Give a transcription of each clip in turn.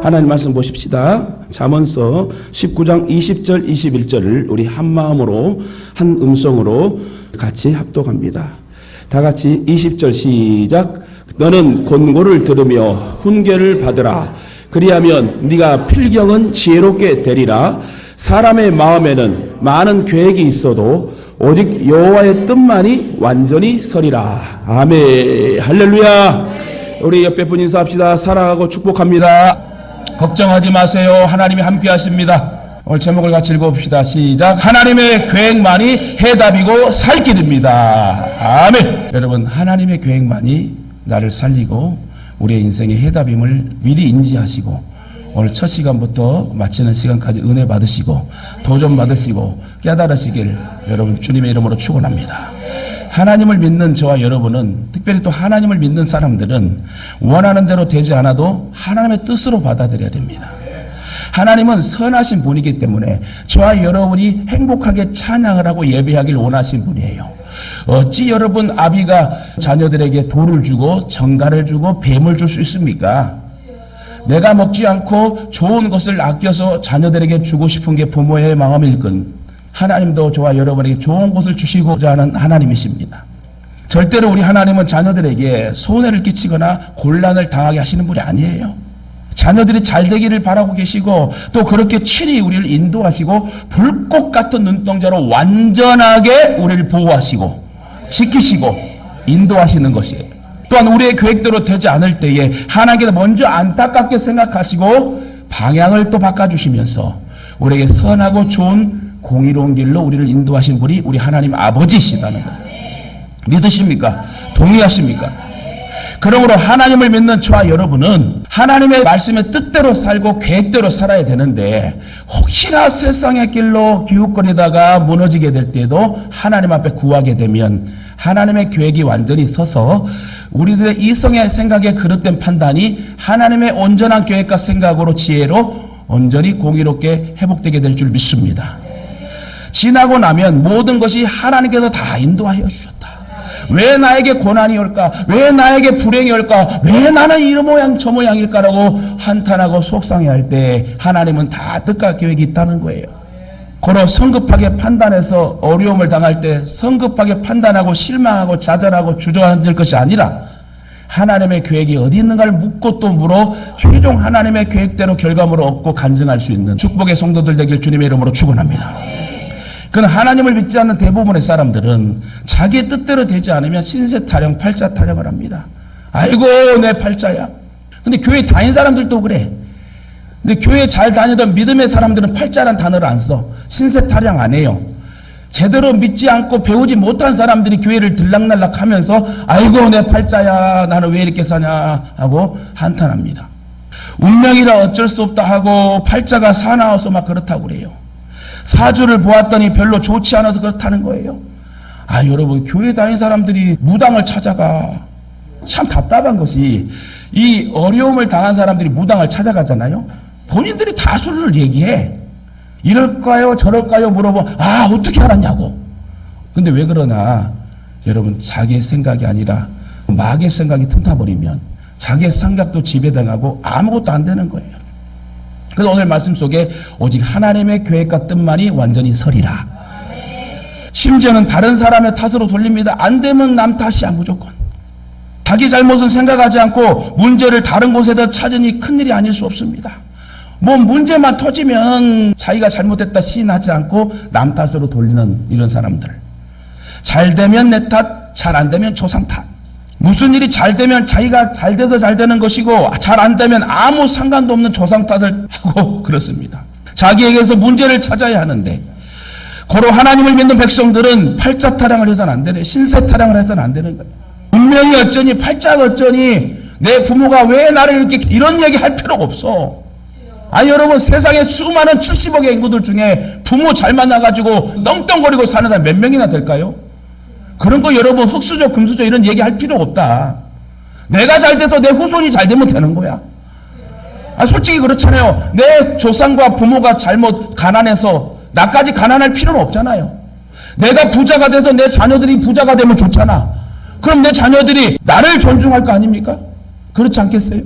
하나님 말씀 보십시다. 잠언서 19장 20절 21절을 우리 한 마음으로 한 음성으로 같이 합독합니다. 다 같이 20절 시작. 너는 권고를 들으며 훈계를 받으라. 그리하면 네가 필경은 지혜롭게 되리라. 사람의 마음에는 많은 계획이 있어도 오직 여호와의 뜻만이 완전히 서리라. 아멘. 할렐루야. 우리 옆에 분 인사합시다. 사랑하고 축복합니다. 걱정하지 마세요. 하나님이 함께 하십니다. 오늘 제목을 같이 읽어봅시다. 시작. 하나님의 계획만이 해답이고 살 길입니다. 아멘. 여러분, 하나님의 계획만이 나를 살리고 우리의 인생의 해답임을 미리 인지하시고 오늘 첫 시간부터 마치는 시간까지 은혜 받으시고 도전 받으시고 깨달으시길 여러분 주님의 이름으로 축원합니다. 하나님을 믿는 저와 여러분은, 특별히 또 하나님을 믿는 사람들은 원하는 대로 되지 않아도 하나님의 뜻으로 받아들여야 됩니다. 하나님은 선하신 분이기 때문에 저와 여러분이 행복하게 찬양을 하고 예배하길 원하신 분이에요. 어찌 여러분 아비가 자녀들에게 돌을 주고 정갈을 주고 뱀을 줄 수 있습니까? 내가 먹지 않고 좋은 것을 아껴서 자녀들에게 주고 싶은 게 부모의 마음일건 하나님도 저와 여러분에게 좋은 것을 주시고자 하는 하나님이십니다. 절대로 우리 하나님은 자녀들에게 손해를 끼치거나 곤란을 당하게 하시는 분이 아니에요. 자녀들이 잘 되기를 바라고 계시고 또 그렇게 친히 우리를 인도하시고 불꽃 같은 눈동자로 완전하게 우리를 보호하시고 지키시고 인도하시는 것이에요. 또한 우리의 계획대로 되지 않을 때에 하나님께서 먼저 안타깝게 생각하시고 방향을 또 바꿔주시면서 우리에게 선하고 좋은 공의로운 길로 우리를 인도하신 분이 우리 하나님 아버지시다는 거예요. 믿으십니까? 동의하십니까? 그러므로 하나님을 믿는 저와 여러분은 하나님의 말씀의 뜻대로 살고 계획대로 살아야 되는데 혹시나 세상의 길로 기웃거리다가 무너지게 될 때에도 하나님 앞에 구하게 되면 하나님의 계획이 완전히 서서 우리들의 이성의 생각에 그릇된 판단이 하나님의 온전한 계획과 생각으로 지혜로 온전히 공의롭게 회복되게 될 줄 믿습니다. 지나고 나면 모든 것이 하나님께서 다 인도하여 주셨다. 왜 나에게 고난이 올까? 왜 나에게 불행이 올까? 왜 나는 이 모양 저 모양일까라고 한탄하고 속상해할 때 하나님은 다 뜻과 계획이 있다는 거예요. 고로 성급하게 판단해서 어려움을 당할 때 성급하게 판단하고 실망하고 좌절하고 주저앉을 것이 아니라 하나님의 계획이 어디 있는가를 묻고 또 물어 최종 하나님의 계획대로 결과물을 얻고 간증할 수 있는 축복의 성도들 되길 주님의 이름으로 축원합니다. 그러나 하나님을 믿지 않는 대부분의 사람들은 자기의 뜻대로 되지 않으면 신세 타령, 팔자 타령을 합니다. 아이고 내 팔자야. 근데 교회 다닌 사람들도 그래. 근데 교회 잘 다니던 믿음의 사람들은 팔자란 단어를 안 써. 신세 타령 안 해요. 제대로 믿지 않고 배우지 못한 사람들이 교회를 들락날락 하면서 아이고 내 팔자야 나는 왜 이렇게 사냐 하고 한탄합니다. 운명이라 어쩔 수 없다 하고 팔자가 사나워서 막 그렇다고 그래요. 사주를 보았더니 별로 좋지 않아서 그렇다는 거예요. 아 여러분 교회 다닌 사람들이 무당을 찾아가. 참 답답한 것이 이 어려움을 당한 사람들이 무당을 찾아가잖아요. 본인들이 다수를 얘기해. 이럴까요 저럴까요 물어보면 아 어떻게 알았냐고. 근데 왜 그러나 여러분 자기의 생각이 아니라 마귀의 생각이 틈타버리면 자기의 생각도 지배당하고 아무것도 안 되는 거예요. 그래서 오늘 말씀 속에 오직 하나님의 계획과 뜻만이 완전히 서리라. 심지어는 다른 사람의 탓으로 돌립니다. 안 되면 남 탓이야 무조건. 자기 잘못은 생각하지 않고 문제를 다른 곳에다 찾으니 큰일이 아닐 수 없습니다. 뭐 문제만 터지면 자기가 잘못했다 시인하지 않고 남 탓으로 돌리는 이런 사람들. 잘 되면 내 탓, 잘 안 되면 조상 탓. 무슨 일이 잘 되면 자기가 잘 돼서 잘 되는 것이고 잘 안 되면 아무 상관도 없는 조상 탓을 하고 그렇습니다. 자기에게서 문제를 찾아야 하는데 고로 하나님을 믿는 백성들은 팔자 타령을 해서는 안 되네. 신세 타령을 해서는 안 되는 거예요. 운명이 어쩌니 팔자가 어쩌니 내 부모가 왜 나를 이렇게 이런 얘기 할 필요가 없어. 아니 여러분 세상에 수많은 70억의 인구들 중에 부모 잘 만나가지고 떵떵거리고 사는 사람 몇 명이나 될까요? 그런 거 여러분 흑수저 금수저 이런 얘기 할 필요가 없다. 내가 잘 돼서 내 후손이 잘 되면 되는 거야. 아 솔직히 그렇잖아요. 내 조상과 부모가 잘못 가난해서 나까지 가난할 필요는 없잖아요. 내가 부자가 돼서 내 자녀들이 부자가 되면 좋잖아. 그럼 내 자녀들이 나를 존중할 거 아닙니까? 그렇지 않겠어요?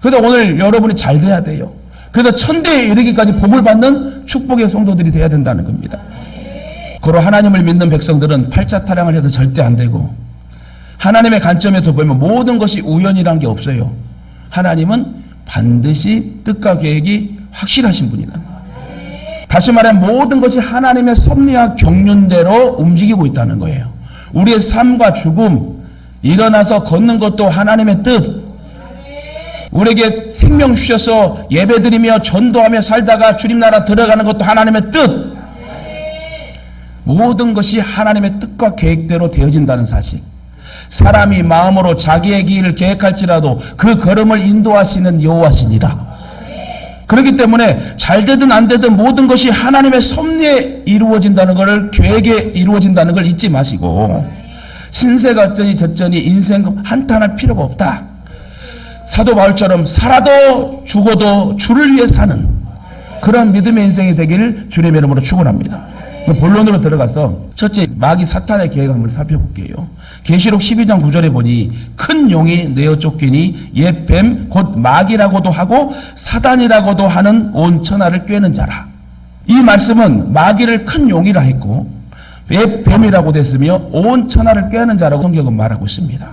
그래서 오늘 여러분이 잘 돼야 돼요. 그래서 천대에 이르기까지 복을 받는 축복의 성도들이 돼야 된다는 겁니다. 그로 하나님을 믿는 백성들은 팔자 타령을 해도 절대 안 되고, 하나님의 관점에서 보면 모든 것이 우연이란 게 없어요. 하나님은 반드시 뜻과 계획이 확실하신 분이다. 다시 말해 모든 것이 하나님의 섭리와 경륜대로 움직이고 있다는 거예요. 우리의 삶과 죽음, 일어나서 걷는 것도 하나님의 뜻, 우리에게 생명 주셔서 예배드리며 전도하며 살다가 주님 나라 들어가는 것도 하나님의 뜻, 모든 것이 하나님의 뜻과 계획대로 되어진다는 사실. 사람이 마음으로 자기의 길을 계획할지라도 그 걸음을 인도하시는 여호와시니라. 그렇기 때문에 잘 되든 안 되든 모든 것이 하나님의 섭리에 이루어진다는 것을, 계획에 이루어진다는 걸 잊지 마시고, 신세가 어쩌니 저쩌니 인생 한탄할 필요가 없다. 사도 바울처럼 살아도 죽어도 주를 위해 사는 그런 믿음의 인생이 되기를 주님의 이름으로 축원합니다. 본론으로 들어가서 첫째, 마귀 사탄의 계획을 한번 살펴볼게요. 계시록 12장 9절에 보니 큰 용이 내어 쫓기니 옛 뱀 곧 마귀라고도 하고 사단이라고도 하는 온 천하를 꿰는 자라. 이 말씀은 마귀를 큰 용이라 했고 옛 뱀이라고 했으며 온 천하를 꿰는 자라고 성경은 말하고 있습니다.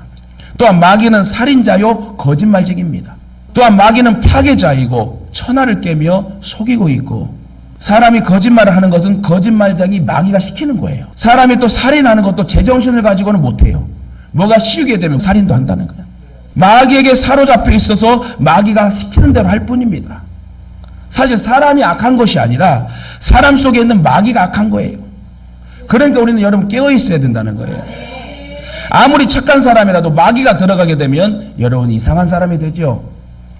또한 마귀는 살인자요 거짓말쟁이입니다. 또한 마귀는 파괴자이고 천하를 깨며 속이고 있고, 사람이 거짓말을 하는 것은 거짓말쟁이 마귀가 시키는 거예요. 사람이 또 살인하는 것도 제정신을 가지고는 못해요. 뭐가 쉬우게 되면 살인도 한다는 거예요. 마귀에게 사로잡혀 있어서 마귀가 시키는 대로 할 뿐입니다. 사실 사람이 악한 것이 아니라 사람 속에 있는 마귀가 악한 거예요. 그러니까 우리는 여러분 깨어 있어야 된다는 거예요. 아무리 착한 사람이라도 마귀가 들어가게 되면 여러분 이상한 사람이 되죠.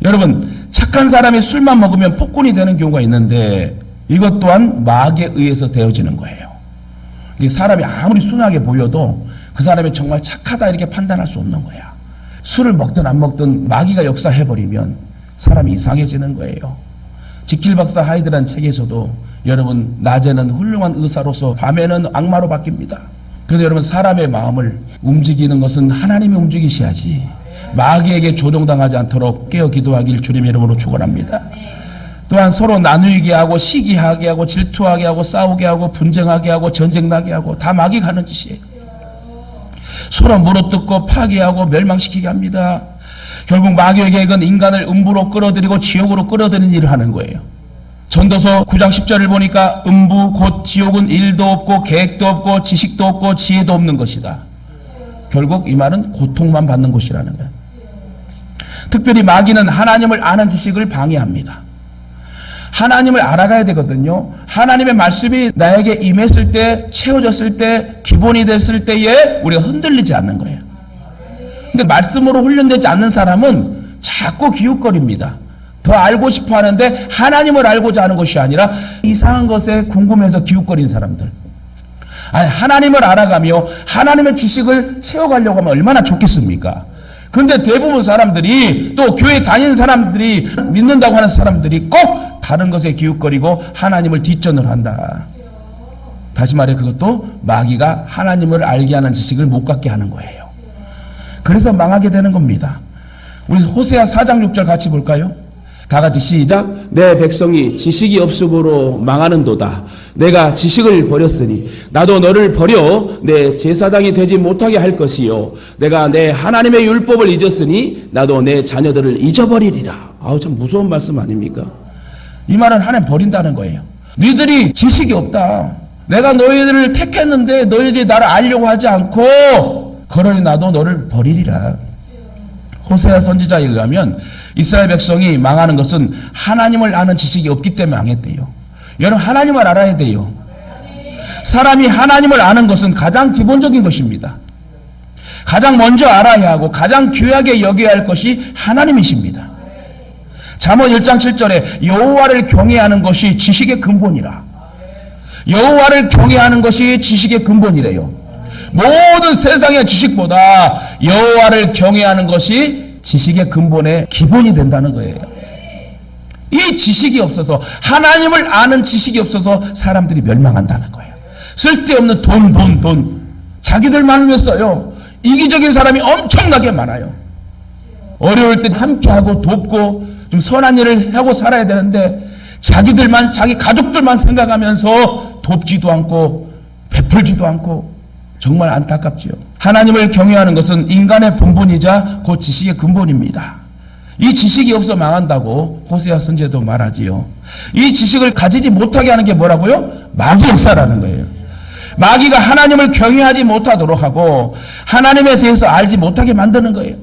여러분 착한 사람이 술만 먹으면 폭군이 되는 경우가 있는데 이것 또한 마귀에 의해서 되어지는 거예요. 사람이 아무리 순하게 보여도 그 사람이 정말 착하다 이렇게 판단할 수 없는 거야. 술을 먹든 안 먹든 마귀가 역사해버리면 사람이 이상해지는 거예요. 지킬박사 하이드란 책에서도 여러분 낮에는 훌륭한 의사로서 밤에는 악마로 바뀝니다. 그래서 여러분 사람의 마음을 움직이는 것은 하나님이 움직이셔야지 마귀에게 조종당하지 않도록 깨어 기도하길 주님의 이름으로 축원합니다. 또한 서로 나누게 하고 시기하게 하고 질투하게 하고 싸우게 하고 분쟁하게 하고 전쟁나게 하고 다 마귀가 하는 짓이에요. 서로 물어뜯고 파괴하고 멸망시키게 합니다. 결국 마귀의 계획은 인간을 음부로 끌어들이고 지옥으로 끌어들이는 일을 하는 거예요. 전도서 9장 10절을 보니까 음부 곧 지옥은 일도 없고 계획도 없고 지식도 없고 지혜도 없는 것이다. 결국 이 말은 고통만 받는 곳이라는 거예요. 특별히 마귀는 하나님을 아는 지식을 방해합니다. 하나님을 알아가야 되거든요. 하나님의 말씀이 나에게 임했을 때, 채워졌을 때, 기본이 됐을 때에 우리가 흔들리지 않는 거예요. 근데 말씀으로 훈련되지 않는 사람은 자꾸 기웃거립니다. 더 알고 싶어 하는데 하나님을 알고자 하는 것이 아니라 이상한 것에 궁금해서 기웃거리는 사람들. 아니, 하나님을 알아가며 하나님의 지식을 채워가려고 하면 얼마나 좋겠습니까? 근데 대부분 사람들이, 또 교회 다니는 사람들이, 믿는다고 하는 사람들이 꼭 다른 것에 기웃거리고 하나님을 뒷전을 한다. 다시 말해 그것도 마귀가 하나님을 알게 하는 지식을 못 갖게 하는 거예요. 그래서 망하게 되는 겁니다. 우리 호세아 4장 6절 같이 볼까요? 다 같이 시작. 내 백성이 지식이 없음으로 망하는도다. 내가 지식을 버렸으니 나도 너를 버려 내 제사장이 되지 못하게 할 것이요 내가 내 하나님의 율법을 잊었으니 나도 내 자녀들을 잊어버리리라. 아우 참 무서운 말씀 아닙니까? 이 말은 하나님 버린다는 거예요. 너희들이 지식이 없다. 내가 너희들을 택했는데 너희들이 나를 알려고 하지 않고 그러니 나도 너를 버리리라. 호세아 선지자에 의하면 이스라엘 백성이 망하는 것은 하나님을 아는 지식이 없기 때문에 망했대요. 여러분 하나님을 알아야 돼요. 사람이 하나님을 아는 것은 가장 기본적인 것입니다. 가장 먼저 알아야 하고 가장 귀하게 여겨야 할 것이 하나님이십니다. 잠언 1장 7절에 여호와를 경외하는 것이 지식의 근본이라. 여호와를 경외하는 것이 지식의 근본이래요. 모든 세상의 지식보다 여호와를 경외하는 것이 지식의 근본의 기본이 된다는 거예요. 이 지식이 없어서, 하나님을 아는 지식이 없어서 사람들이 멸망한다는 거예요. 쓸데없는 돈 자기들만을 위해 써요. 이기적인 사람이 엄청나게 많아요. 어려울 때 함께하고 돕고 좀 선한 일을 하고 살아야 되는데 자기들만, 자기 가족들만 생각하면서 돕지도 않고 베풀지도 않고 정말 안타깝지요. 하나님을 경외하는 것은 인간의 본분이자 그 지식의 근본입니다. 이 지식이 없어 망한다고 호세아 선지자도 말하지요. 이 지식을 가지지 못하게 하는 게 뭐라고요? 마귀 역사라는 거예요. 마귀가 하나님을 경외하지 못하도록 하고 하나님에 대해서 알지 못하게 만드는 거예요.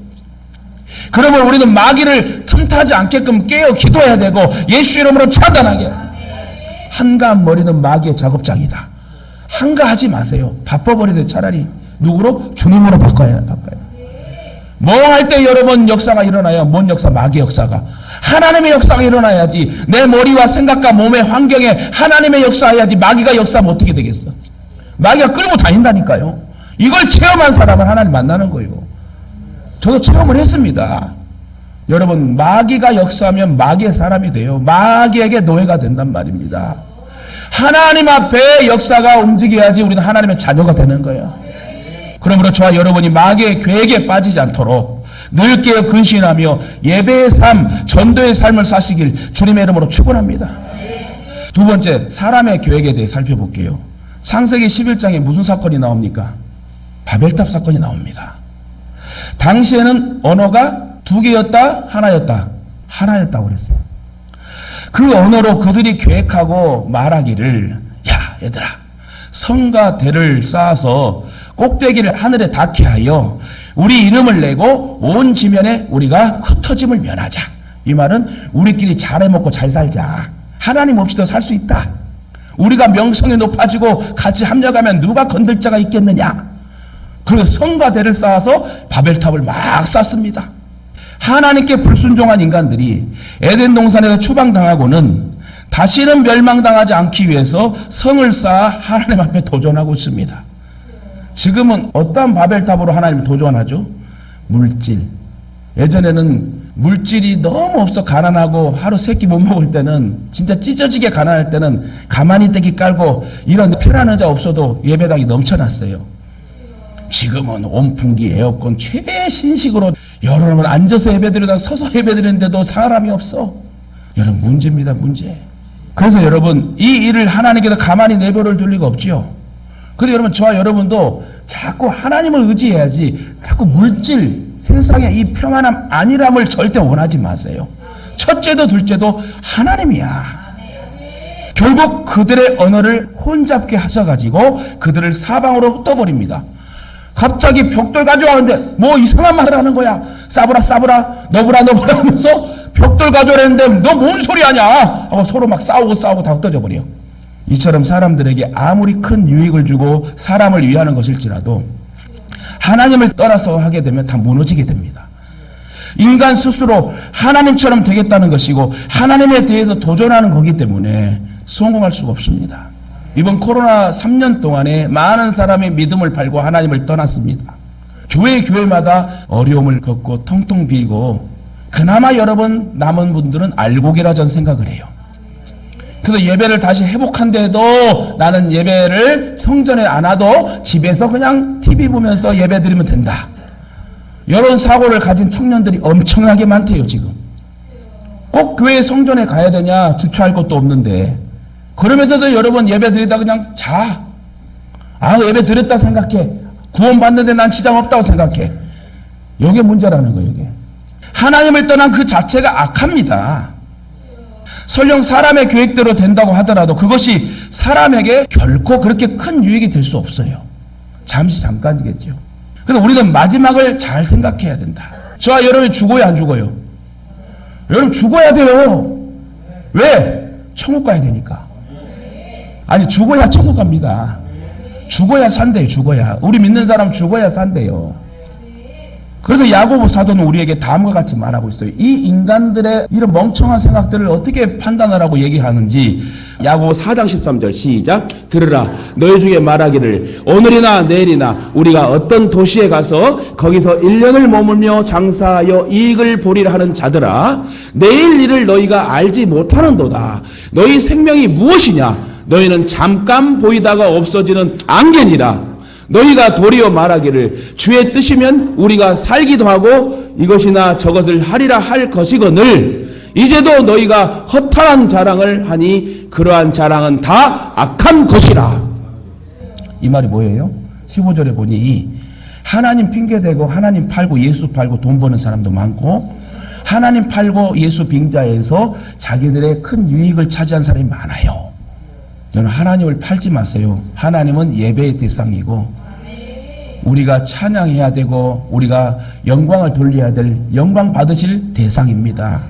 그러면 우리는 마귀를 틈타지 않게끔 깨어 기도해야 되고 예수 이름으로 차단하게. 한가한 머리는 마귀의 작업장이다. 한가하지 마세요. 바빠버리세요. 차라리 누구로? 주님으로 바꿔요. 멍할 때 여러 번 역사가 일어나요. 뭔 역사? 마귀 역사가. 하나님의 역사가 일어나야지. 내 머리와 생각과 몸의 환경에 하나님의 역사해야지. 마귀가 역사하면 어떻게 되겠어? 마귀가 끌고 다닌다니까요. 이걸 체험한 사람은 하나님 만나는 거예요. 저도 체험을 했습니다. 여러분, 마귀가 역사하면 마귀의 사람이 돼요. 마귀에게 노예가 된단 말입니다. 하나님 앞에 역사가 움직여야지 우리는 하나님의 자녀가 되는 거예요. 그러므로 저와 여러분이 마귀의 계획에 빠지지 않도록 늘 깨어 근신하며 예배의 삶, 전도의 삶을 사시길 주님의 이름으로 축원합니다. 두 번째, 사람의 계획에 대해 살펴볼게요. 창세기 11장에 무슨 사건이 나옵니까? 바벨탑 사건이 나옵니다. 당시에는 언어가 두 개였다, 하나였다. 하나였다고 그랬어요. 그 언어로 그들이 계획하고 말하기를, 야 얘들아, 성과 대를 쌓아서 꼭대기를 하늘에 닿게 하여 우리 이름을 내고 온 지면에 우리가 흩어짐을 면하자. 이 말은 우리끼리 잘 해먹고 잘 살자. 하나님 없이도 살 수 있다. 우리가 명성이 높아지고 같이 합력하면 누가 건들 자가 있겠느냐. 그리고 성과 대를 쌓아서 바벨탑을 막 쌓습니다. 하나님께 불순종한 인간들이 에덴 동산에서 추방당하고는 다시는 멸망당하지 않기 위해서 성을 쌓아 하나님 앞에 도전하고 있습니다. 지금은 어떠한 바벨탑으로 하나님을 도전하죠? 물질. 예전에는 물질이 너무 없어 가난하고 하루 세 끼 못 먹을 때는, 진짜 찢어지게 가난할 때는 가만히 떼기 깔고 이런 편한 의자 없어도 예배당이 넘쳐났어요. 지금은 온풍기, 에어컨 최신식으로 여러분 앉아서 예배드리다가 서서 예배드리는데도 사람이 없어. 여러분, 문제입니다, 문제. 그래서 여러분, 이 일을 하나님께서 가만히 내버려 둘 리가 없지요. 그런데 여러분, 저와 여러분도 자꾸 하나님을 의지해야지 자꾸 물질, 세상의 이 평안함, 안일함을 절대 원하지 마세요. 첫째도 둘째도 하나님이야. 결국 그들의 언어를 혼잡게 하셔가지고 그들을 사방으로 흩어버립니다. 갑자기 벽돌 가져와는데 뭐 이상한 말을 하는 거야. 싸브라 싸브라 너브라 너브라 하면서 벽돌 가져오랬는데 너 뭔 소리 하냐 하고 서로 막 싸우고 다 흩어져 버려. 이처럼 사람들에게 아무리 큰 유익을 주고 사람을 위하는 것일지라도 하나님을 떠나서 하게 되면 다 무너지게 됩니다. 인간 스스로 하나님처럼 되겠다는 것이고 하나님에 대해서 도전하는 거기 때문에 성공할 수가 없습니다. 이번 코로나 3년 동안에 많은 사람이 믿음을 팔고 하나님을 떠났습니다. 교회마다 어려움을 겪고 텅텅 빌고 그나마 여러분 남은 분들은 알곡이라 전 생각을 해요. 그래서 예배를 다시 회복한데도 나는 예배를 성전에 안 와도 집에서 그냥 TV 보면서 예배 드리면 된다. 이런 사고를 가진 청년들이 엄청나게 많대요. 지금 꼭 교회 성전에 가야 되냐, 주차할 것도 없는데. 그러면서도 여러분 예배 드리다 그냥 자. 예배 드렸다 생각해. 구원 받는데 난 지장 없다고 생각해. 이게 문제라는 거예요. 이게 하나님을 떠난 그 자체가 악합니다. 설령 사람의 계획대로 된다고 하더라도 그것이 사람에게 결코 그렇게 큰 유익이 될 수 없어요. 잠깐이겠죠. 그래서 우리는 마지막을 잘 생각해야 된다. 저와 여러분이 죽어요, 안 죽어요? 여러분 죽어야 돼요. 왜? 천국 가야 되니까. 아니, 죽어야 천국 갑니다. 죽어야 산대요. 죽어야. 우리 믿는 사람 죽어야 산대요. 그래서 야고보 사도는 우리에게 다음과 같이 말하고 있어요. 이 인간들의 이런 멍청한 생각들을 어떻게 판단하라고 얘기하는지. 야고보 4장 13절 시작. 들으라, 너희 중에 말하기를 오늘이나 내일이나 우리가 어떤 도시에 가서 거기서 1년을 머물며 장사하여 이익을 보리라 하는 자들아, 내일 일을 너희가 알지 못하는도다. 너희 생명이 무엇이냐? 너희는 잠깐 보이다가 없어지는 안개니라. 너희가 도리어 말하기를 주의 뜻이면 우리가 살기도 하고 이것이나 저것을 하리라 할 것이거늘 이제도 너희가 허탄한 자랑을 하니 그러한 자랑은 다 악한 것이라. 이 말이 뭐예요? 15절에 보니 하나님 핑계대고 하나님 팔고 예수 팔고 돈 버는 사람도 많고 하나님 팔고 예수 빙자해서 자기들의 큰 유익을 차지한 사람이 많아요. 저는 하나님을 팔지 마세요. 하나님은 예배의 대상이고 우리가 찬양해야 되고 우리가 영광을 돌려야 될 영광 받으실 대상입니다.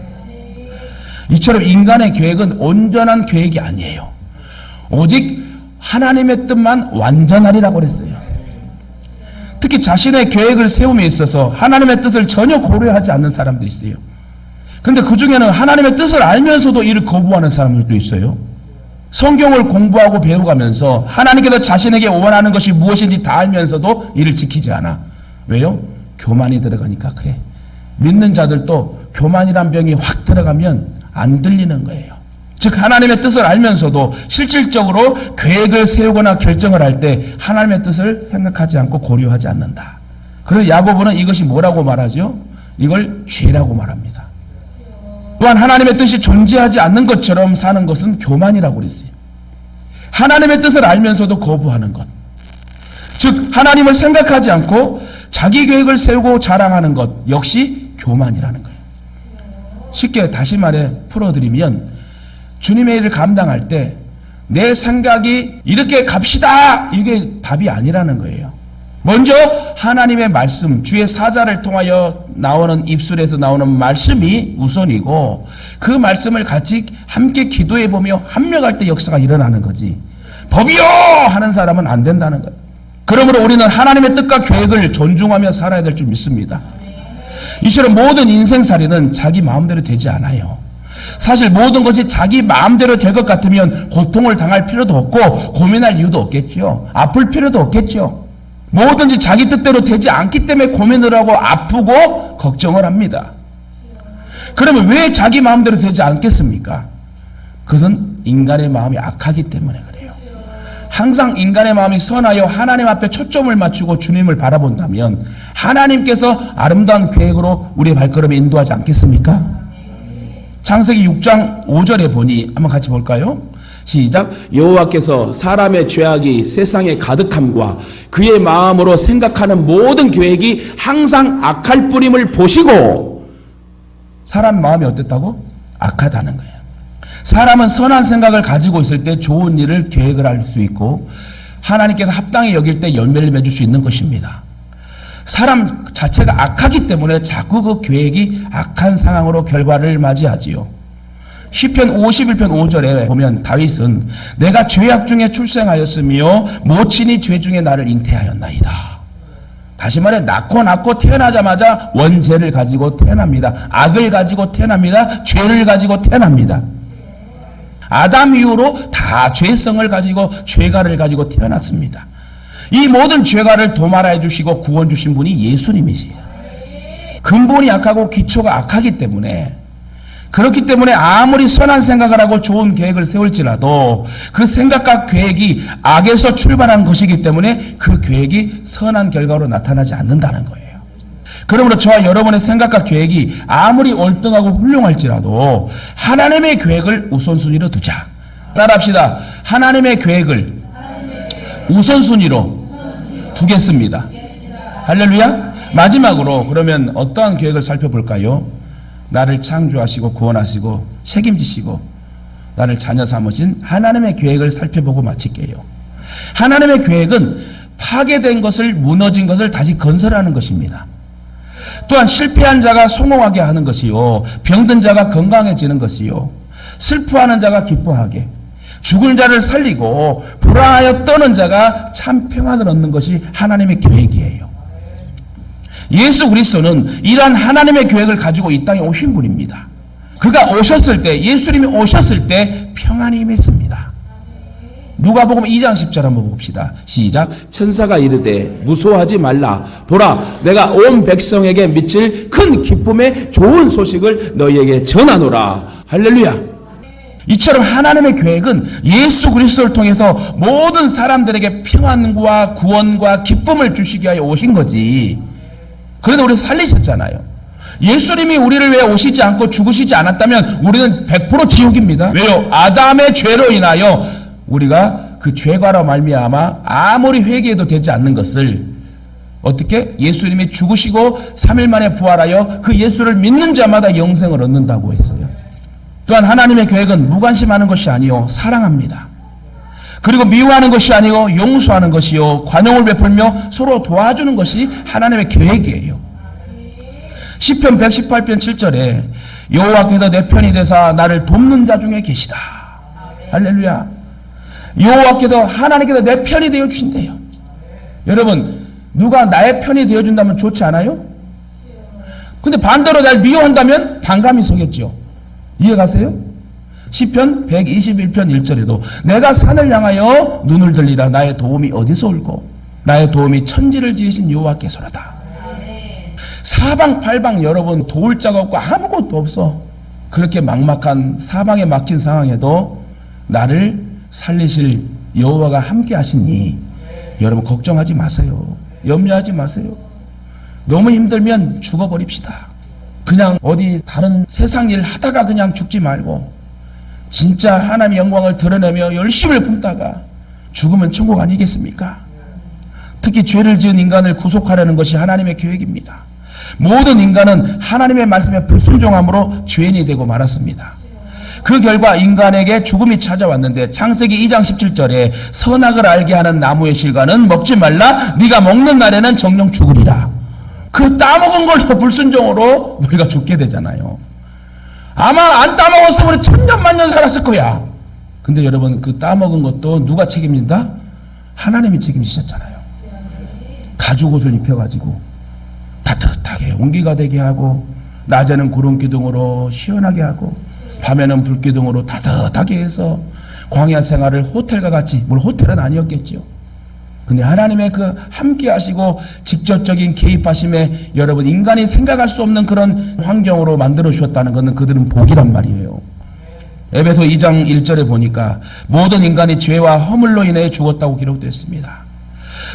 이처럼 인간의 계획은 온전한 계획이 아니에요. 오직 하나님의 뜻만 완전하리라고 그랬어요. 특히 자신의 계획을 세움에 있어서 하나님의 뜻을 전혀 고려하지 않는 사람들이 있어요. 근데 그 중에는 하나님의 뜻을 알면서도 이를 거부하는 사람들도 있어요. 성경을 공부하고 배워가면서 하나님께서 자신에게 원하는 것이 무엇인지 다 알면서도 이를 지키지 않아. 왜요? 교만이 들어가니까 그래. 믿는 자들도 교만이란 병이 확 들어가면 안 들리는 거예요. 즉 하나님의 뜻을 알면서도 실질적으로 계획을 세우거나 결정을 할 때 하나님의 뜻을 생각하지 않고 고려하지 않는다. 그래서 야고보는 이것이 뭐라고 말하죠? 이걸 죄라고 말합니다. 또한 하나님의 뜻이 존재하지 않는 것처럼 사는 것은 교만이라고 그랬어요. 하나님의 뜻을 알면서도 거부하는 것. 즉 하나님을 생각하지 않고 자기 계획을 세우고 자랑하는 것 역시 교만이라는 거예요. 쉽게 다시 말해 풀어드리면 주님의 일을 감당할 때 내 생각이 이렇게 갑시다 이게 답이 아니라는 거예요. 먼저 하나님의 말씀, 주의 사자를 통하여 나오는 입술에서 나오는 말씀이 우선이고 그 말씀을 같이 함께 기도해보며 합력할 때 역사가 일어나는 거지. 법이요! 하는 사람은 안 된다는 거예요. 그러므로 우리는 하나님의 뜻과 계획을 존중하며 살아야 될 줄 믿습니다. 이처럼 모든 인생살이는 자기 마음대로 되지 않아요. 사실 모든 것이 자기 마음대로 될 것 같으면 고통을 당할 필요도 없고 고민할 이유도 없겠죠. 아플 필요도 없겠죠. 뭐든지 자기 뜻대로 되지 않기 때문에 고민을 하고 아프고 걱정을 합니다. 그러면 왜 자기 마음대로 되지 않겠습니까? 그것은 인간의 마음이 악하기 때문에 그래요. 항상 인간의 마음이 선하여 하나님 앞에 초점을 맞추고 주님을 바라본다면 하나님께서 아름다운 계획으로 우리의 발걸음을 인도하지 않겠습니까? 창세기 6장 5절에 보니 한번 같이 볼까요? 시작. 여호와께서 사람의 죄악이 세상에 가득함과 그의 마음으로 생각하는 모든 계획이 항상 악할 뿌림을 보시고. 사람 마음이 어땠다고? 악하다는 거예요. 사람은 선한 생각을 가지고 있을 때 좋은 일을 계획을 할 수 있고 하나님께서 합당히 여길 때 열매를 맺을 수 있는 것입니다. 사람 자체가 악하기 때문에 자꾸 그 계획이 악한 상황으로 결과를 맞이하지요. 시편 51편 5절에 보면 다윗은 내가 죄악 중에 출생하였으며 모친이 죄 중에 나를 잉태하였나이다. 다시 말해 낳고 태어나자마자 원죄를 가지고 태어납니다. 악을 가지고 태어납니다. 죄를 가지고 태어납니다. 아담 이후로 다 죄성을 가지고 죄가를 가지고 태어났습니다. 이 모든 죄가를 도말해 주시고 구원 주신 분이 예수님이시에요. 근본이 악하고 기초가 악하기 때문에 그렇기 때문에 아무리 선한 생각을 하고 좋은 계획을 세울지라도 그 생각과 계획이 악에서 출발한 것이기 때문에 그 계획이 선한 결과로 나타나지 않는다는 거예요. 그러므로 저와 여러분의 생각과 계획이 아무리 월등하고 훌륭할지라도 하나님의 계획을 우선순위로 두자. 따라합시다. 하나님의 계획을 우선순위로 두겠습니다. 할렐루야. 마지막으로 그러면 어떠한 계획을 살펴볼까요? 나를 창조하시고 구원하시고 책임지시고 나를 자녀 삼으신 하나님의 계획을 살펴보고 마칠게요. 하나님의 계획은 파괴된 것을, 무너진 것을 다시 건설하는 것입니다. 또한 실패한 자가 성공하게 하는 것이요, 병든 자가 건강해지는 것이요, 슬퍼하는 자가 기뻐하게, 죽은 자를 살리고 불안하여 떠는 자가 참 평안을 얻는 것이 하나님의 계획이에요. 예수 그리스도는 이러한 하나님의 계획을 가지고 이 땅에 오신 분입니다. 그가 오셨을 때, 예수님이 오셨을 때 평안이 임했습니다. 누가복음 2장 10절 한번 봅시다. 시작. 천사가 이르되 무서워하지 말라. 보라, 내가 온 백성에게 미칠 큰 기쁨의 좋은 소식을 너희에게 전하노라. 할렐루야. 이처럼 하나님의 계획은 예수 그리스도를 통해서 모든 사람들에게 평안과 구원과 기쁨을 주시기 위하여 오신 거지. 그래도 우리 살리셨잖아요. 예수님이 우리를 왜 오시지 않고 죽으시지 않았다면 우리는 100% 지옥입니다. 왜요? 아담의 죄로 인하여 우리가 그 죄과로 말미암아 아무리 회개해도 되지 않는 것을 어떻게? 예수님이 죽으시고 3일 만에 부활하여 그 예수를 믿는 자마다 영생을 얻는다고 했어요. 또한 하나님의 계획은 무관심하는 것이 아니요 사랑합니다. 그리고 미워하는 것이 아니요 용서하는 것이요 관용을 베풀며 서로 도와주는 것이 하나님의 계획이에요. 시편 118편 7절에 여호와께서 내 편이 되사 나를 돕는 자 중에 계시다. 할렐루야. 여호와께서 하나님께서 내 편이 되어 주신대요. 여러분, 누가 나의 편이 되어 준다면 좋지 않아요? 근데 반대로 날 미워한다면 반감이 서겠죠. 이해가세요? 시편 121편 1절에도 내가 산을 향하여 눈을 들리라. 나의 도움이 어디서 올고 나의 도움이 천지를 지으신 여호와께서라다. 사방팔방 여러분 도울 자가 없고 아무것도 없어. 그렇게 막막한 사방에 막힌 상황에도 나를 살리실 여호와가 함께 하시니 여러분 걱정하지 마세요. 염려하지 마세요. 너무 힘들면 죽어버립시다. 그냥 어디 다른 세상 일 하다가 그냥 죽지 말고 진짜 하나님의 영광을 드러내며 열심을 품다가 죽으면 천국 아니겠습니까? 특히 죄를 지은 인간을 구속하려는 것이 하나님의 계획입니다. 모든 인간은 하나님의 말씀에 불순종함으로 죄인이 되고 말았습니다. 그 결과 인간에게 죽음이 찾아왔는데 창세기 2장 17절에 선악을 알게 하는 나무의 실과는 먹지 말라. 네가 먹는 날에는 정령 죽으리라. 그 따먹은 걸로 불순종으로 우리가 죽게 되잖아요. 아마 안 따먹었으면 우리 천년만년 살았을 거야. 근데 여러분 그 따먹은 것도 누가 책임진다? 하나님이 책임지셨잖아요. 가죽 옷을 입혀가지고 따뜻하게 온기가 되게 하고 낮에는 구름 기둥으로 시원하게 하고 밤에는 불 기둥으로 따뜻하게 해서 광야 생활을 호텔과 같이, 물론 호텔은 아니었겠죠. 근데 하나님의 그 함께 하시고 직접적인 개입하심에 여러분 인간이 생각할 수 없는 그런 환경으로 만들어 주셨다는 것은 그들은 복이란 말이에요. 에베소 2장 1절에 보니까 모든 인간이 죄와 허물로 인해 죽었다고 기록되어 있습니다.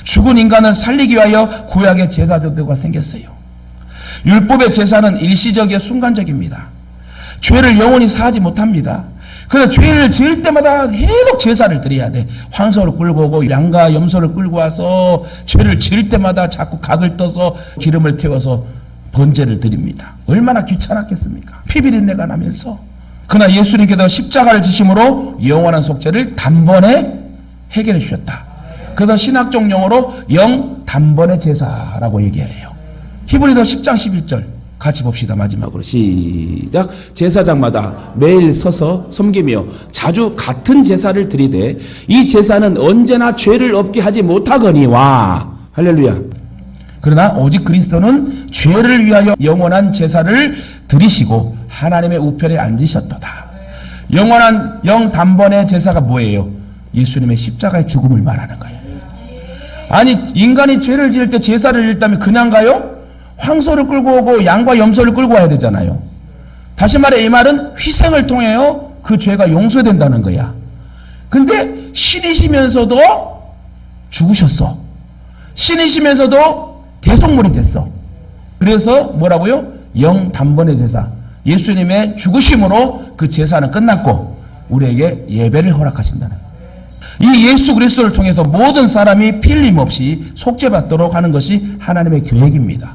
죽은 인간을 살리기 위하여 구약의 제사제도가 생겼어요. 율법의 제사는 일시적이고 순간적입니다. 죄를 영원히 사하지 못합니다. 그래서 죄를 지을 때마다 계속 제사를 드려야 돼. 황소를 끌고 오고 양과 염소를 끌고 와서 죄를 지을 때마다 자꾸 각을 떠서 기름을 태워서 번제를 드립니다. 얼마나 귀찮았겠습니까? 피비린내가 나면서. 그러나 예수님께서 십자가를 지심으로 영원한 속죄를 단번에 해결해 주셨다. 그래서 신학적 용어로 영단번의 제사라고 얘기해요. 히브리서 10장 11절 같이 봅시다. 마지막으로 시작. 제사장마다 매일 서서 섬기며 자주 같은 제사를 드리되 이 제사는 언제나 죄를 없게 하지 못하거니와. 할렐루야. 그러나 오직 그리스도는 죄를 위하여 영원한 제사를 드리시고 하나님의 우편에 앉으셨도다. 영원한 영단번의 제사가 뭐예요? 예수님의 십자가의 죽음을 말하는 거예요. 아니 인간이 죄를 지을 때 제사를 드렸다면 그냥 가요? 황소를 끌고 오고 양과 염소를 끌고 와야 되잖아요. 다시 말해 이 말은 희생을 통해요 그 죄가 용서된다는 거야. 근데 신이시면서도 죽으셨어. 신이시면서도 대속물이 됐어. 그래서 뭐라고요? 영단번의 제사. 예수님의 죽으심으로 그 제사는 끝났고 우리에게 예배를 허락하신다는 거예요. 이 예수 그리스도를 통해서 모든 사람이 필림없이 속죄받도록 하는 것이 하나님의 계획입니다.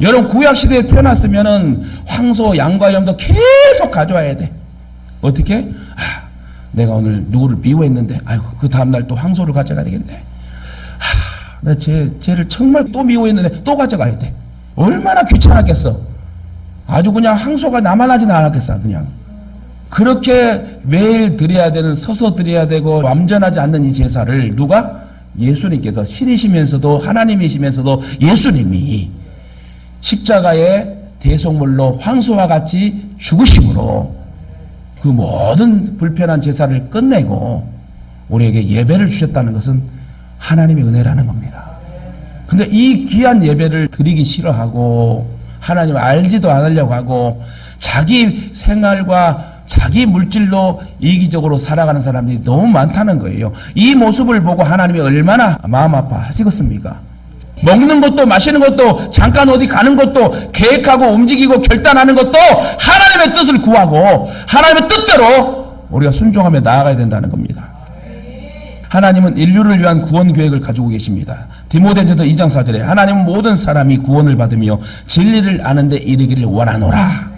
여러분 구약시대에 태어났으면은 황소, 양과 염소 계속 가져와야 돼. 어떻게? 내가 오늘 누구를 미워했는데 아이고 그 다음날 또 황소를 가져가야 되겠네. 나 쟤를 정말 또 미워했는데 또 가져가야 돼. 얼마나 귀찮았겠어. 아주 그냥 황소가 나만하진 않았겠어. 그냥 그렇게 매일 드려야 되는, 서서 드려야 되고 완전하지 않는 이 제사를 누가? 예수님께서 신이시면서도 하나님이시면서도 예수님이 십자가의 대속물로 황소와 같이 죽으심으로 그 모든 불편한 제사를 끝내고 우리에게 예배를 주셨다는 것은 하나님의 은혜라는 겁니다. 근데 이 귀한 예배를 드리기 싫어하고 하나님을 알지도 않으려고 하고 자기 생활과 자기 물질로 이기적으로 살아가는 사람들이 너무 많다는 거예요. 이 모습을 보고 하나님이 얼마나 마음 아파하시겠습니까? 먹는 것도 마시는 것도 잠깐 어디 가는 것도 계획하고 움직이고 결단하는 것도 하나님의 뜻을 구하고 하나님의 뜻대로 우리가 순종하며 나아가야 된다는 겁니다. 하나님은 인류를 위한 구원 계획을 가지고 계십니다. 디모데전서 2장 4절에 하나님은 모든 사람이 구원을 받으며 진리를 아는 데 이르기를 원하노라.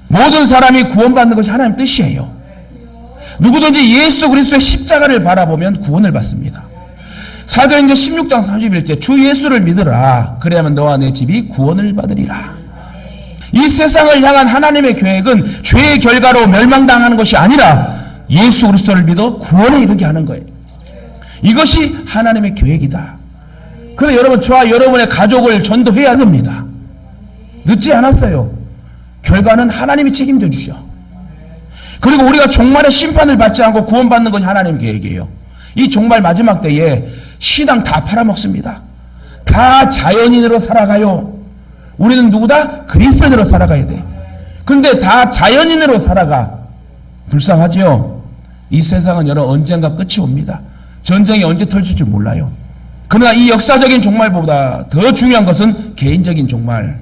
모든 사람이 구원받는 것이 하나님의 뜻이에요. 누구든지 예수 그리스도의 십자가를 바라보면 구원을 받습니다. 사도행전 16장 31절 주 예수를 믿으라. 그래야만 너와 내 집이 구원을 받으리라. 이 세상을 향한 하나님의 계획은 죄의 결과로 멸망당하는 것이 아니라 예수 그리스도를 믿어 구원에 이르게 하는 거예요. 이것이 하나님의 계획이다. 그래서 여러분, 저와 여러분의 가족을 전도해야 됩니다. 늦지 않았어요. 결과는 하나님이 책임져 주셔. 그리고 우리가 종말의 심판을 받지 않고 구원받는 것이 하나님의 계획이에요. 이 종말 마지막 때에 신앙 다 팔아먹습니다. 다 자연인으로 살아가요. 우리는 누구다? 그리스도인으로 살아가야 돼. 근데 다 자연인으로 살아가. 불쌍하지요? 이 세상은 여러분 언젠가 끝이 옵니다. 전쟁이 언제 터질 줄 몰라요. 그러나 이 역사적인 종말보다 더 중요한 것은 개인적인 종말.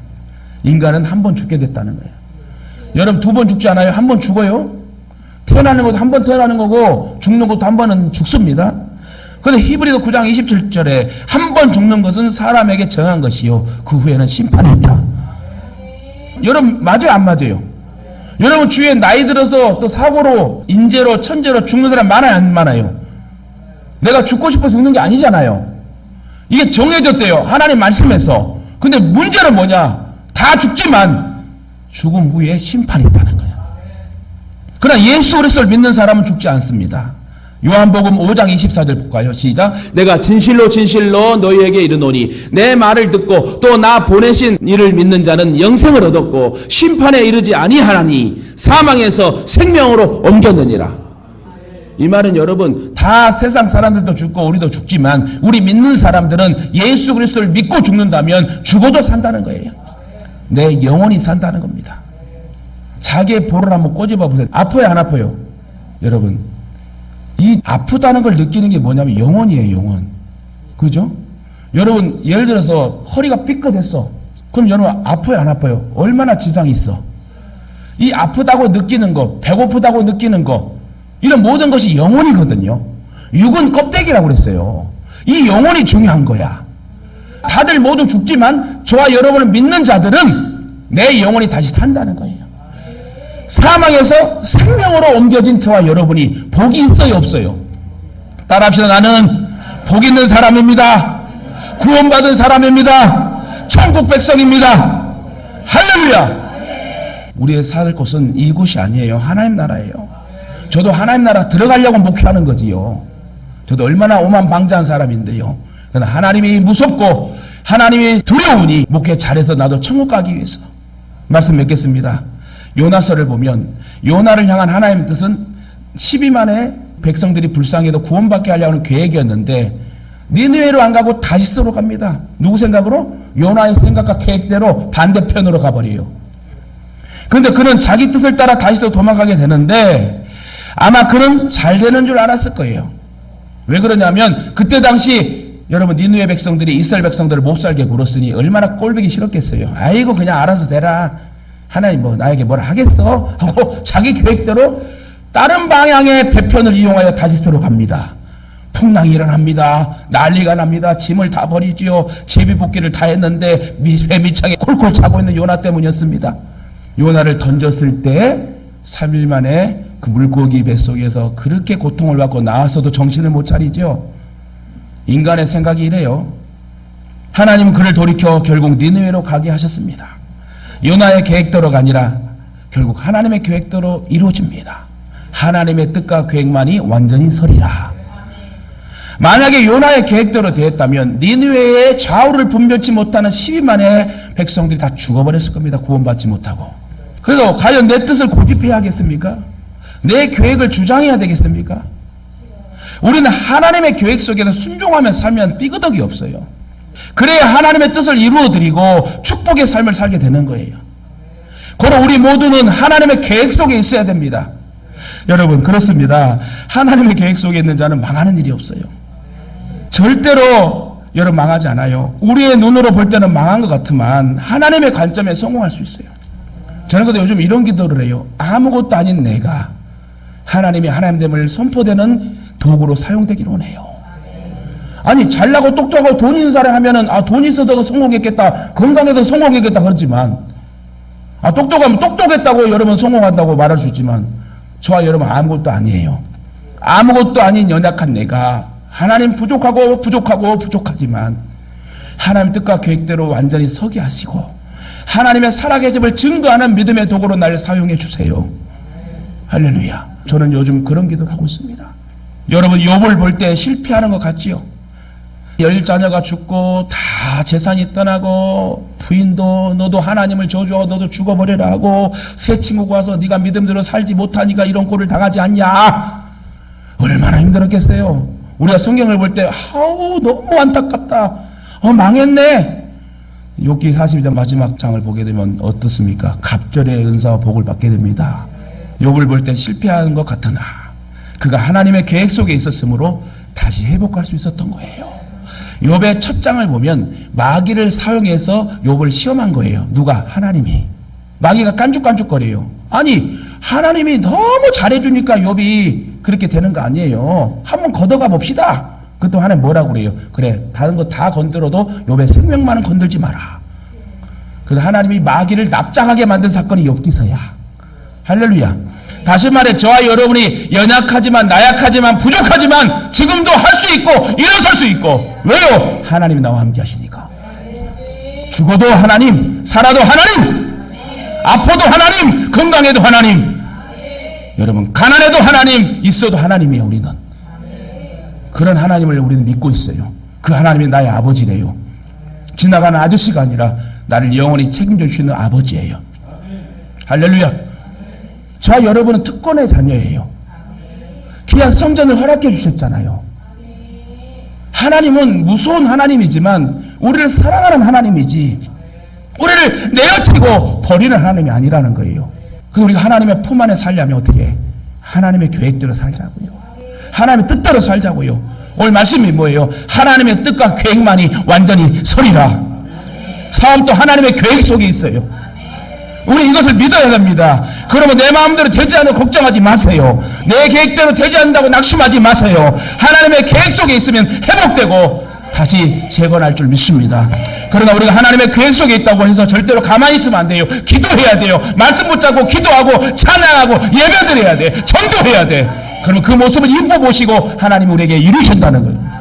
인간은 한 번 죽게 됐다는 거예요. 여러분, 두 번 죽지 않아요? 한 번 죽어요. 태어나는 것도 한 번 태어나는 거고 죽는 것도 한 번은 죽습니다. 그런데 히브리서 9장 27절에 한 번 죽는 것은 사람에게 정한 것이요 그 후에는 심판이 있다. 여러분, 맞아요 안 맞아요? 여러분 주위에 나이 들어서 또 사고로 인재로 천재로 죽는 사람 많아요 안 많아요? 내가 죽고 싶어 죽는 게 아니잖아요. 이게 정해졌대요 하나님 말씀에서. 근데 문제는 뭐냐? 다 죽지만 죽음 후에 심판이 있다는 거예요. 그러나 예수 그리스도를 믿는 사람은 죽지 않습니다. 요한복음 5장 24절 볼까요? 시작. 내가 진실로 진실로 너희에게 이르노니 내 말을 듣고 또 나 보내신 이를 믿는 자는 영생을 얻었고 심판에 이르지 아니하나니 사망에서 생명으로 옮겼느니라. 이 말은 여러분, 다 세상 사람들도 죽고 우리도 죽지만 우리 믿는 사람들은 예수 그리스도를 믿고 죽는다면 죽어도 산다는 거예요. 내 영혼이 산다는 겁니다. 자기의 볼을 한번 꼬집어 보세요. 아파요 안 아파요? 여러분, 이 아프다는 걸 느끼는 게 뭐냐면 영혼이에요. 영혼. 그죠? 여러분, 예를 들어서 허리가 삐끗했어. 그럼 여러분 아파요 안 아파요? 얼마나 지장이 있어? 이 아프다고 느끼는 거, 배고프다고 느끼는 거, 이런 모든 것이 영혼이거든요. 육은 껍데기라고 그랬어요. 이 영혼이 중요한 거야. 다들 모두 죽지만 저와 여러분을 믿는 자들은 내 영혼이 다시 산다는 거예요. 사망에서 생명으로 옮겨진 저와 여러분이 복이 있어요 없어요? 따라합시다. 나는 복 있는 사람입니다. 구원받은 사람입니다. 천국 백성입니다. 할렐루야. 우리의 살 곳은 이곳이 아니에요. 하나님 나라예요. 저도 하나님 나라 들어가려고 목회하는 거지요. 저도 얼마나 오만방자한 사람인데요. 그러나 하나님이 무섭고 하나님이 두려우니 목회 잘해서 나도 천국 가기 위해서. 말씀 맺겠습니다. 요나서를 보면 요나를 향한 하나님의 뜻은 12만의 백성들이 불쌍해도 구원받게 하려는 계획이었는데 니느웨로 안 가고 다시스로 갑니다. 누구 생각으로? 요나의 생각과 계획대로 반대편으로 가버려요. 그런데 그는 자기 뜻을 따라 다시스로 도망가게 되는데 아마 그는 잘 되는 줄 알았을 거예요. 왜 그러냐면 그때 당시 여러분 니느웨 백성들이 이스라엘 백성들을 못 살게 굴었으니 얼마나 꼴보기 싫었겠어요. 아이고 그냥 알아서 되라. 하나님 뭐 나에게 뭐라 하겠어? 하고 자기 계획대로 다른 방향의 배편을 이용하여 다시스로 갑니다. 풍랑이 일어납니다. 난리가 납니다. 짐을 다 버리지요. 제비뽑기를 다 했는데 배밑창에 콜콜 차고 있는 요나 때문이었습니다. 요나를 던졌을 때 3일 만에 그 물고기 뱃속에서 그렇게 고통을 받고 나왔어도 정신을 못 차리죠. 인간의 생각이 이래요. 하나님은 그를 돌이켜 결국 니느웨로 가게 하셨습니다. 요나의 계획대로가 아니라 결국 하나님의 계획대로 이루어집니다. 하나님의 뜻과 계획만이 완전히 서리라. 만약에 요나의 계획대로 되었다면 니느웨의 좌우를 분별치 못하는 12만의 백성들이 다 죽어버렸을 겁니다. 구원받지 못하고. 그래서 과연 내 뜻을 고집해야 하겠습니까? 내 계획을 주장해야 되겠습니까? 우리는 하나님의 계획 속에서 순종하며 살면 삐그덕이 없어요. 그래야 하나님의 뜻을 이루어드리고 축복의 삶을 살게 되는 거예요. 그럼 우리 모두는 하나님의 계획 속에 있어야 됩니다. 여러분 그렇습니다. 하나님의 계획 속에 있는 자는 망하는 일이 없어요. 절대로 여러분 망하지 않아요. 우리의 눈으로 볼 때는 망한 것 같지만 하나님의 관점에 성공할 수 있어요. 저는 근데 요즘 이런 기도를 해요. 아무것도 아닌 내가 하나님이 하나님됨을 선포되는 도구로 사용되기를 원해요. 아니 잘나고 똑똑하고 돈 있는 사람 하면은 돈 있어도 성공했겠다, 건강해도 성공했겠다 그렇지만 똑똑하면 똑똑했다고 여러분 성공한다고 말할 수 있지만 저와 여러분 아무것도 아니에요. 아무것도 아닌 연약한 내가 하나님 부족하지만 하나님 뜻과 계획대로 완전히 서게 하시고 하나님의 살아계심을 증거하는 믿음의 도구로 날 사용해 주세요. 할렐루야. 저는 요즘 그런 기도를 하고 있습니다. 여러분 욥을 볼 때 실패하는 것 같지요? 10자녀가 죽고 다 재산이 떠나고 부인도 너도 하나님을 저주하고 너도 죽어버려라 하고 새 친구가 와서 네가 믿음대로 살지 못하니까 이런 꼴을 당하지 않냐. 얼마나 힘들었겠어요. 우리가 성경을 볼 때 너무 안타깝다. 망했네. 욥기 42장 마지막 장을 보게 되면 어떻습니까? 갑절의 은사와 복을 받게 됩니다. 욥을 볼 때 실패하는 것 같으나 그가 하나님의 계획 속에 있었으므로 다시 회복할 수 있었던 거예요. 욥의 첫 장을 보면 마귀를 사용해서 욥을 시험한 거예요. 누가? 하나님이. 마귀가 깐죽깐죽거려요. 아니 하나님이 너무 잘해주니까 욥이 그렇게 되는 거 아니에요. 한번 걷어가 봅시다. 그것도 하나님 뭐라고 그래요? 그래 다른 거 다 건드려도 욥의 생명만은 건들지 마라. 그래서 하나님이 마귀를 납작하게 만든 사건이 욥기서야. 할렐루야. 다시 말해 저와 여러분이 연약하지만 나약하지만 부족하지만 지금도 할 수 있고 일어설 수 있고. 왜요? 하나님이 나와 함께 하시니까. 죽어도 하나님, 살아도 하나님, 아파도 하나님, 건강해도 하나님, 여러분 가난해도 하나님, 있어도 하나님이에요. 우리는 그런 하나님을 우리는 믿고 있어요. 그 하나님이 나의 아버지래요. 지나가는 아저씨가 아니라 나를 영원히 책임져 주시는 아버지예요. 할렐루야. 저와 여러분은 특권의 자녀예요. 귀한 성전을 허락해 주셨잖아요. 하나님은 무서운 하나님이지만 우리를 사랑하는 하나님이지 우리를 내어치고 버리는 하나님이 아니라는 거예요. 그래서 우리가 하나님의 품 안에 살려면 어떻게 해? 하나님의 계획대로 살자고요. 하나님의 뜻대로 살자고요. 오늘 말씀이 뭐예요? 하나님의 뜻과 계획만이 완전히 서리라. 사업도 하나님의 계획 속에 있어요. 우리 이것을 믿어야 됩니다. 그러면 내 마음대로 되지 않으면 걱정하지 마세요. 내 계획대로 되지 않는다고 낙심하지 마세요. 하나님의 계획 속에 있으면 회복되고 다시 재건할 줄 믿습니다. 그러나 우리가 하나님의 계획 속에 있다고 해서 절대로 가만히 있으면 안 돼요. 기도해야 돼요. 말씀 붙잡고 기도하고 찬양하고 예배드려야 돼. 전도해야 돼. 그러면 그 모습을 입어보시고 하나님이 우리에게 이루신다는 거예요.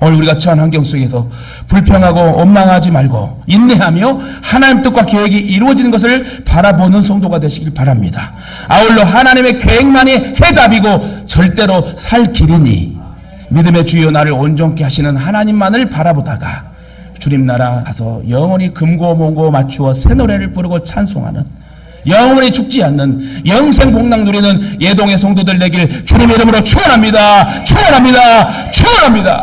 오늘 우리가 처한 환경 속에서 불평하고 원망하지 말고 인내하며 하나님 뜻과 계획이 이루어지는 것을 바라보는 성도가 되시길 바랍니다. 아울러 하나님의 계획만이 해답이고 절대로 살 길이니 믿음의 주여 나를 온전케 하시는 하나님만을 바라보다가 주님 나라 가서 영원히 금고 몽고 맞추어 새 노래를 부르고 찬송하는 영원히 죽지 않는 영생 복락 누리는 예동의 성도들 되길 주님의 이름으로 축원합니다. 축원합니다. 축원합니다.